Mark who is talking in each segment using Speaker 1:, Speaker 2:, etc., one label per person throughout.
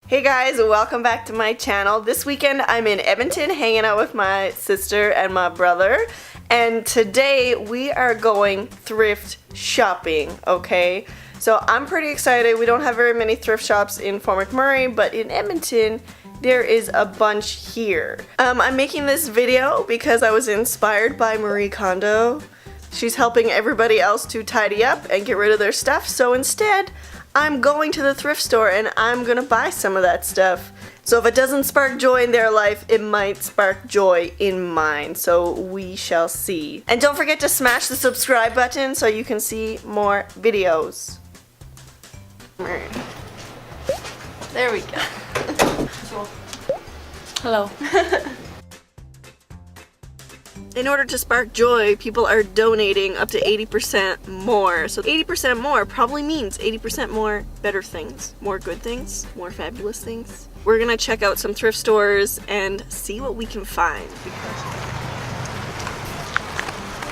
Speaker 1: Hey guys, welcome back to my channel. This weekend I'm in Edmonton hanging out with my sister and my brother, and today we are going thrift shopping, okay? So I'm pretty excited. We don't have very many thrift shops in Fort McMurray, but in Edmonton there is a bunch here. I'm making this video because I was inspired by Marie Kondo. She's helping everybody else to tidy up and get rid of their stuff, so instead I'm going to the thrift store and I'm gonna buy some of that stuff. So if it doesn't spark joy in their life, it might spark joy in mine. So we shall see. And don't forget to smash the subscribe button so you can see more videos. There we go.
Speaker 2: Hello.
Speaker 1: In order to spark joy, people are donating up to 80% more. So 80% more probably means 80% more better things, more good things, more fabulous things. We're gonna check out some thrift stores and see what we can find.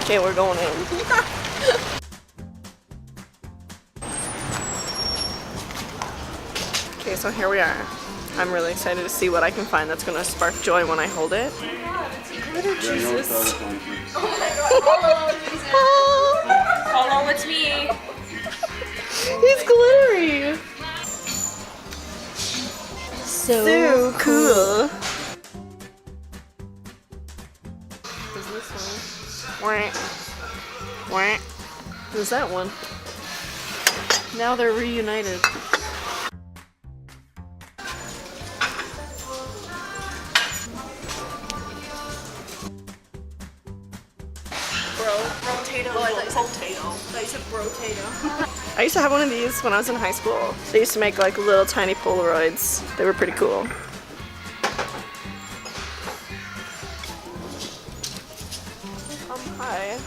Speaker 1: Okay, we're going in. Okay, so here we are. I'm really excited to see what I can find that's gonna spark joy when I hold it. Glitter Jesus.
Speaker 2: Oh my god. Hello, it's me.
Speaker 1: He's glittery.
Speaker 2: So
Speaker 1: cool. Is this one? Wah. Who's that one? Now they're reunited. I used to have one of these when I was in high school. They used to make like little tiny Polaroids. They were pretty cool. Hi.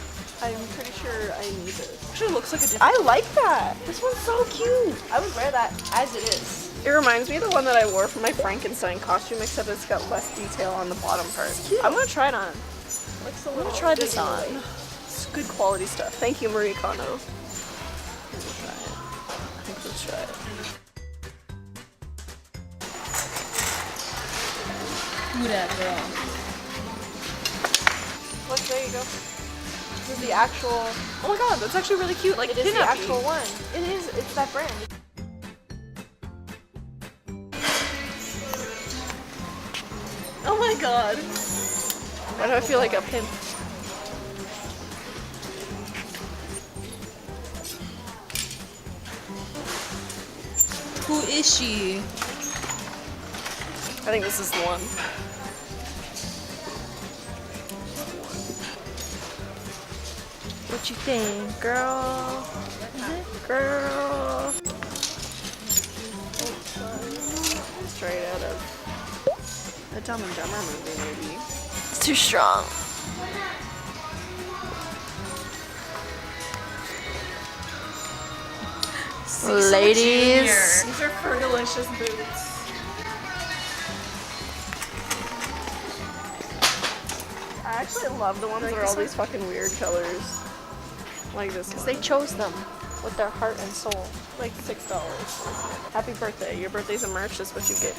Speaker 1: I'm pretty sure I need this.
Speaker 2: actually looks like a different.
Speaker 1: I like that. This one's so cute.
Speaker 2: I would wear that as it is.
Speaker 1: It reminds me of the one that I wore for my Frankenstein costume, except it's got less detail on the bottom part. I'm gonna try it on. I'm gonna try this on. It's good quality stuff. Thank you, Marie Kondo. Let's try it. I think let's try it.
Speaker 2: Who that girl?
Speaker 1: Look, there you go. This is the actual. Oh my god, that's actually really cute. Like
Speaker 2: It is the
Speaker 1: pin-uppy.
Speaker 2: actual one. It is. It's that brand.
Speaker 1: Oh my god. Why do I feel like a pimp?
Speaker 2: Who is she?
Speaker 1: I think this is the one. What you think, girl? Girl. Straight out of a Dumb and Dumber movie, maybe. It's too strong. Ladies. These are Fergalicious boots. I actually love the ones that are all these fucking weird colors. Like this one.
Speaker 2: They chose them with their heart and soul.
Speaker 1: Like $6. Happy birthday. Your birthday's a merch, that's what you get.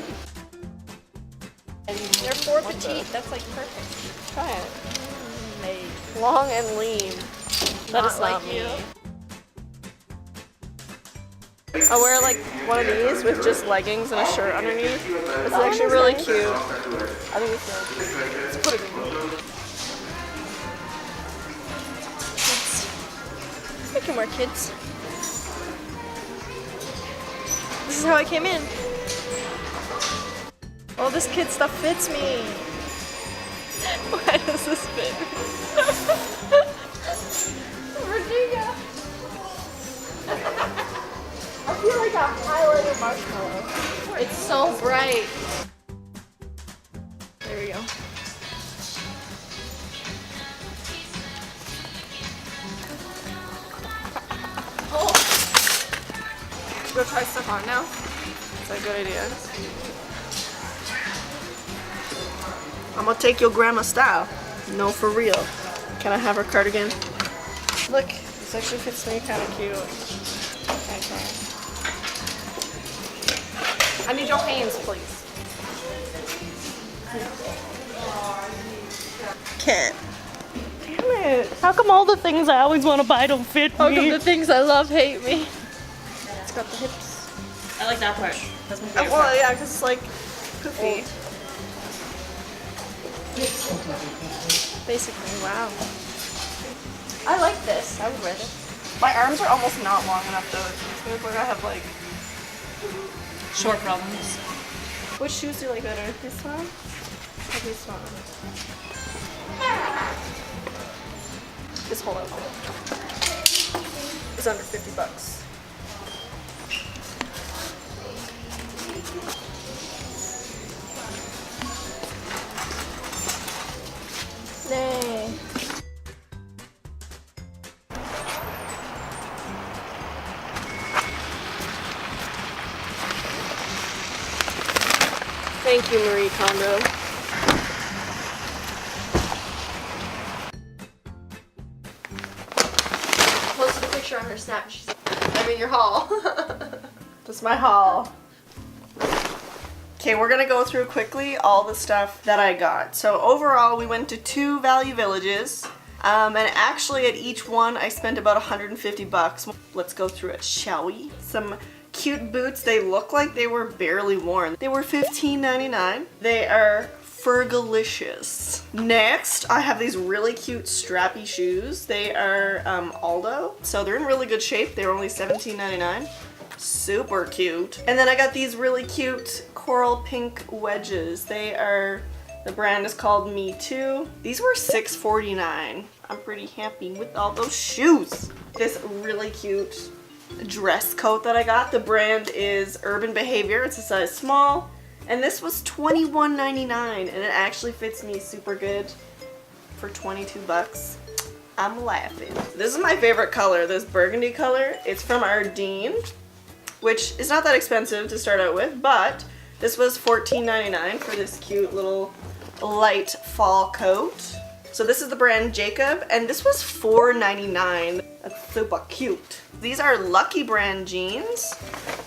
Speaker 2: They're for petite. That's like perfect.
Speaker 1: Try it.
Speaker 2: Made.
Speaker 1: Long and lean. That is not me. I'll wear like one of these with just leggings and a shirt underneath. It's actually really cute. I think it's good. Let's put it in.
Speaker 2: Making more kids. This is how I came in.
Speaker 1: All this kid stuff fits me. Why does this fit? Virginia. I feel like a highlighter marshmallow.
Speaker 2: It's so bright.
Speaker 1: There we go.
Speaker 2: Oh.
Speaker 1: Go try stuff on now. That's a good idea. I'm gonna take your grandma style. No, for real. Can I have her cardigan? Look, this actually fits me kind of cute. Okay.
Speaker 2: I need your hands, please.
Speaker 1: Can't. Damn it. How come all the things I always want to buy don't fit
Speaker 2: How
Speaker 1: me?
Speaker 2: come the things I love hate me? It's got the hips.
Speaker 3: I like that part. That's my favorite
Speaker 1: Well,
Speaker 3: part.
Speaker 1: yeah, because it's like poofy.
Speaker 2: Basically, wow. I like this. I would wear it.
Speaker 1: My arms are almost not long enough though. It makes me look like I have like...
Speaker 3: Short problems.
Speaker 1: Which shoes do you like better? This one or this one? This whole outfit is under $50.
Speaker 2: Nay.
Speaker 1: Thank you, Marie Kondo.
Speaker 2: Posted a picture on her snap. She's I'm in your haul.
Speaker 1: That's my haul. Okay, we're gonna go through quickly all the stuff that I got. So overall, we went to 2 value villages. And actually at each one, I spent about $150. Let's go through it, shall we? Some cute boots. They look like they were barely worn. They were $15.99. They are Fergalicious. Next, I have these really cute strappy shoes. They are Aldo, so they're in really good shape. They're only $17.99. Super cute. And then I got these really cute coral pink wedges. They are, the brand is called Me Too. These were $6.49. I'm pretty happy with all those shoes. This really cute dress coat that I got. The brand is Urban Behavior. It's a size small. And this was $21.99 and it actually fits me super good for $22. I'm laughing. This is my favorite color, this burgundy color. It's from Ardeen, which is not that expensive to start out with, but this was $14.99 for this cute little light fall coat. So this is the brand Jacob, and this was $4.99. That's super cute. These are Lucky brand jeans.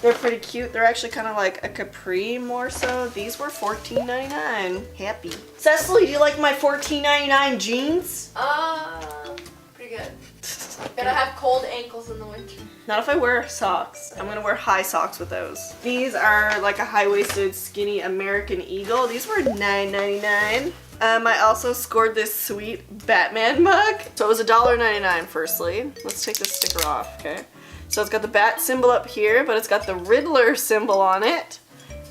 Speaker 1: They're pretty cute. They're actually kind of like a capri more so. These were $14.99. Happy. Cecily, do you like my $14.99 jeans?
Speaker 2: Pretty good. Gotta have cold ankles in the winter.
Speaker 1: Not if I wear socks. I'm gonna wear high socks with those. These are like a high-waisted skinny American Eagle. These were $9.99. I also scored this sweet Batman mug. So it was $1.99 firstly. Let's take this sticker off, okay? So it's got the bat symbol up here, but it's got the Riddler symbol on it.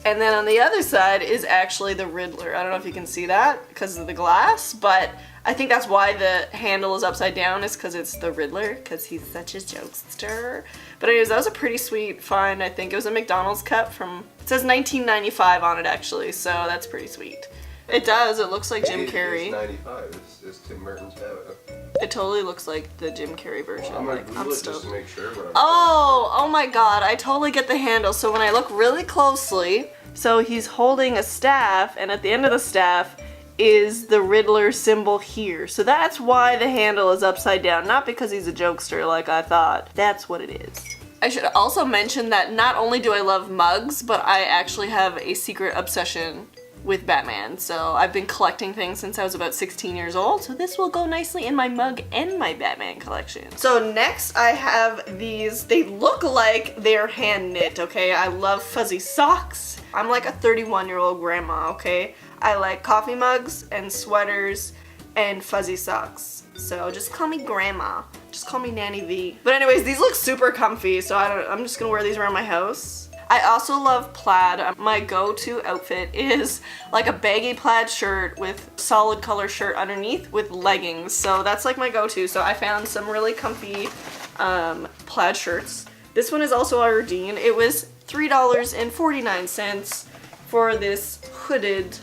Speaker 1: And then on the other side is actually the Riddler. I don't know if you can see that because of the glass, but I think that's why the handle is upside down, is because it's the Riddler, because he's such a jokester. But anyways, that was a pretty sweet find, I think. It was a McDonald's cup from, it says 1995 on it actually, so that's pretty sweet. It does, it looks like Jim Carrey.
Speaker 4: It's 95, it's Tim Burton's habit.
Speaker 1: It totally looks like the Jim Carrey version.
Speaker 4: I'm gonna
Speaker 1: Like,
Speaker 4: Google it just to make sure. But
Speaker 1: oh my god, I totally get the handle. So when I look really closely, so he's holding a staff, and at the end of the staff is the Riddler symbol here. So that's why the handle is upside down, not because he's a jokester like I thought. That's what it is. I should also mention that not only do I love mugs, but I actually have a secret obsession with Batman. So I've been collecting things since I was about 16 years old, so this will go nicely in my mug and my Batman collection. So next I have these, they look like they're hand knit, okay? I love fuzzy socks. I'm like a 31-year-old grandma, okay? I like coffee mugs and sweaters and fuzzy socks. So just call me grandma. Just call me Nanny V. But anyways, these look super comfy, so I'm just gonna wear these around my house. I also love plaid. My go-to outfit is like a baggy plaid shirt with solid color shirt underneath with leggings. So that's like my go-to. So I found some really comfy plaid shirts. This one is also Ardeen. It was $3.49 for this hooded,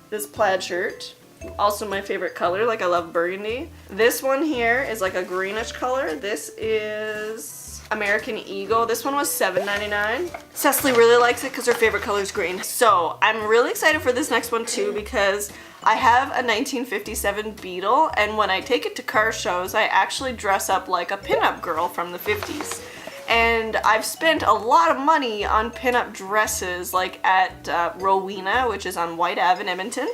Speaker 1: this plaid shirt. Also my favorite color, like I love burgundy. This one here is like a greenish color. This is American Eagle. This one was $7.99. Cecily really likes it because her favorite color is green. So I'm really excited for this next one too, because I have a 1957 Beetle, and when I take it to car shows, I actually dress up like a pinup girl from the 50s. And I've spent a lot of money on pinup dresses, like at Rowena, which is on White Ave in Edmonton.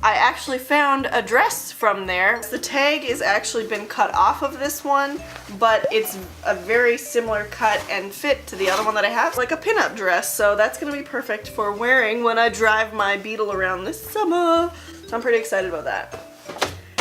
Speaker 1: I actually found a dress from there. The tag is actually been cut off of this one, but it's a very similar cut and fit to the other one that I have, like a pinup dress. So that's gonna be perfect for wearing when I drive my Beetle around this summer. So I'm pretty excited about that.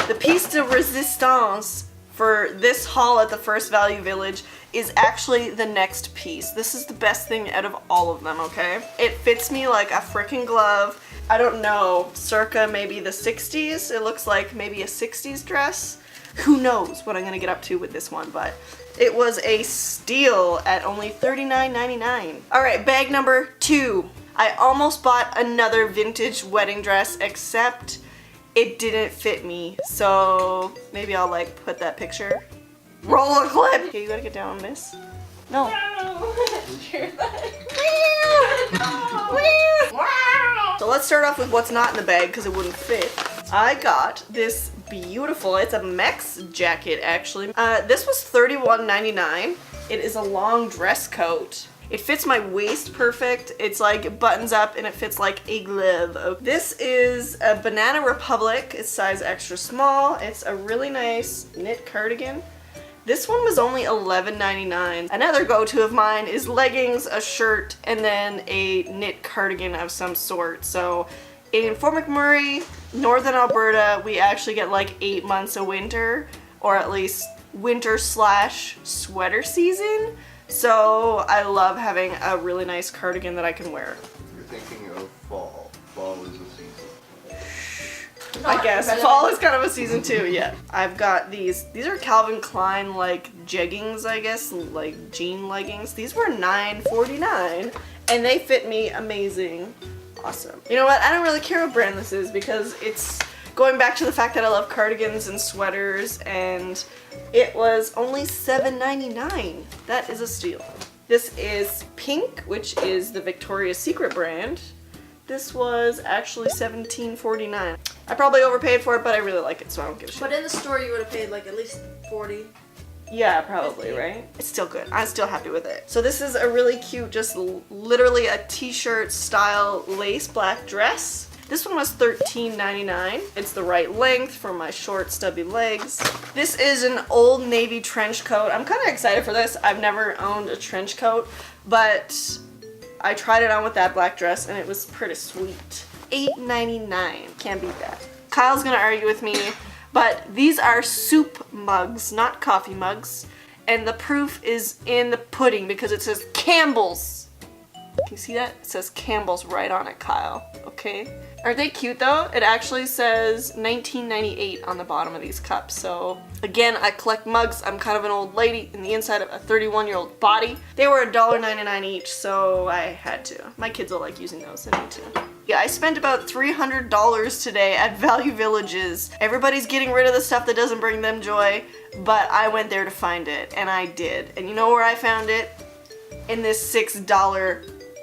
Speaker 1: The piece de resistance for this haul at the First Value Village is actually the next piece. This is the best thing out of all of them, okay? It fits me like a freaking glove. I don't know, circa maybe the 60s. It looks like maybe a 60s dress. Who knows what I'm gonna get up to with this one, but it was a steal at only $39.99. All right, bag number 2. I almost bought another vintage wedding dress, except it didn't fit me. So maybe I'll like put that picture. Roll a clip. Okay, you gotta get down on this. No. So let's start off with what's not in the bag because it wouldn't fit. I got this beautiful, it's a Mex jacket actually. This was $31.99. It is a long dress coat. It fits my waist perfect. It's like buttons up and it fits like a glove. This is a Banana Republic. It's size extra small. It's a really nice knit cardigan. This one was only $11.99. Another go-to of mine is leggings, a shirt, and then a knit cardigan of some sort. So in Fort McMurray, Northern Alberta, we actually get like 8 months of winter, or at least winter / sweater season. So I love having a really nice cardigan that I can wear.
Speaker 4: You're thinking of fall. Fall is a season.
Speaker 1: I guess fall is kind of a season too, yeah. I've got these are Calvin Klein like jeggings, I guess, like jean leggings. These were $9.49 and they fit me amazing. Awesome. You know what, I don't really care what brand this is because it's going back to the fact that I love cardigans and sweaters, and it was only $7.99. That is a steal. This is pink, which is the Victoria's Secret brand. This was actually $17.49. I probably overpaid for it, but I really like it, so I don't give a shit.
Speaker 2: But in the store, you would have paid like at least 40.
Speaker 1: Yeah, probably, right? It's still good. I'm still happy with it. So this is a really cute, just literally a t-shirt style lace black dress. This one was $13.99. It's the right length for my short, stubby legs. This is an Old Navy trench coat. I'm kind of excited for this. I've never owned a trench coat, but I tried it on with that black dress and it was pretty sweet. $8.99. Can't beat that. Kyle's gonna argue with me, but these are soup mugs, not coffee mugs. And the proof is in the pudding because it says Campbell's. Can you see that? It says Campbell's right on it, Kyle. Okay. Aren't they cute though? It actually says $19.98 on the bottom of these cups. So again, I collect mugs. I'm kind of an old lady in the inside of a 31-year-old body. They were $1.99 each, so I had to. My kids will like using those, I need to. Yeah, I spent about $300 today at Value Villages. Everybody's getting rid of the stuff that doesn't bring them joy, but I went there to find it, and I did. And you know where I found it? In this $6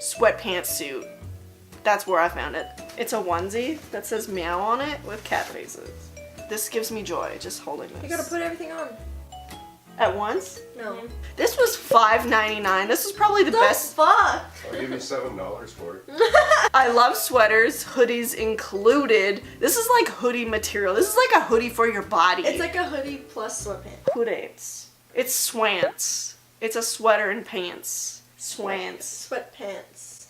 Speaker 1: sweatpants suit. That's where I found it. It's a onesie that says meow on it with cat faces. This gives me joy, just holding this.
Speaker 2: You gotta put everything on.
Speaker 1: At once?
Speaker 2: No.
Speaker 1: This was $5.99. This is probably the best.
Speaker 2: Fuck!
Speaker 4: I'll give you $7 for it.
Speaker 1: I love sweaters, hoodies included. This is like hoodie material. This is like a hoodie for your body.
Speaker 2: It's like a hoodie plus sweatpants.
Speaker 1: Hoodies. It's swants. It's a sweater and pants. Swants.
Speaker 2: Sweatpants.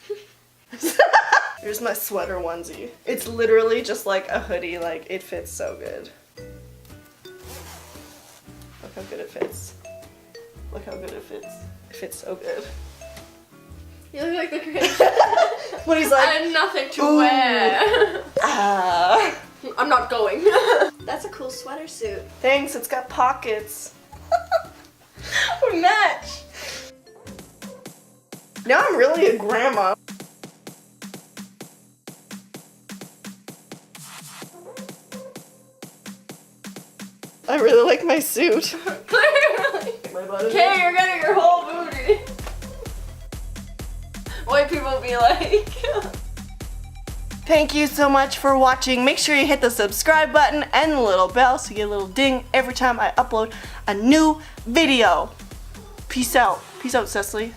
Speaker 1: Here's my sweater onesie. It's literally just like a hoodie. Like, it fits so good. Look how good it fits. Look how good it fits. It fits so good.
Speaker 2: You look like the craze.
Speaker 1: When he's like,
Speaker 2: I have nothing to
Speaker 1: ooh.
Speaker 2: wear.
Speaker 1: Ah.
Speaker 2: I'm not going. That's a cool sweater suit.
Speaker 1: Thanks, it's got pockets.
Speaker 2: We match.
Speaker 1: Now I'm really a grandma. I really like my suit.
Speaker 2: Clearly. Okay, you're getting your whole booty. White people be like.
Speaker 1: Thank you so much for watching. Make sure you hit the subscribe button and the little bell so you get a little ding every time I upload a new video. Peace out. Peace out, Cecily.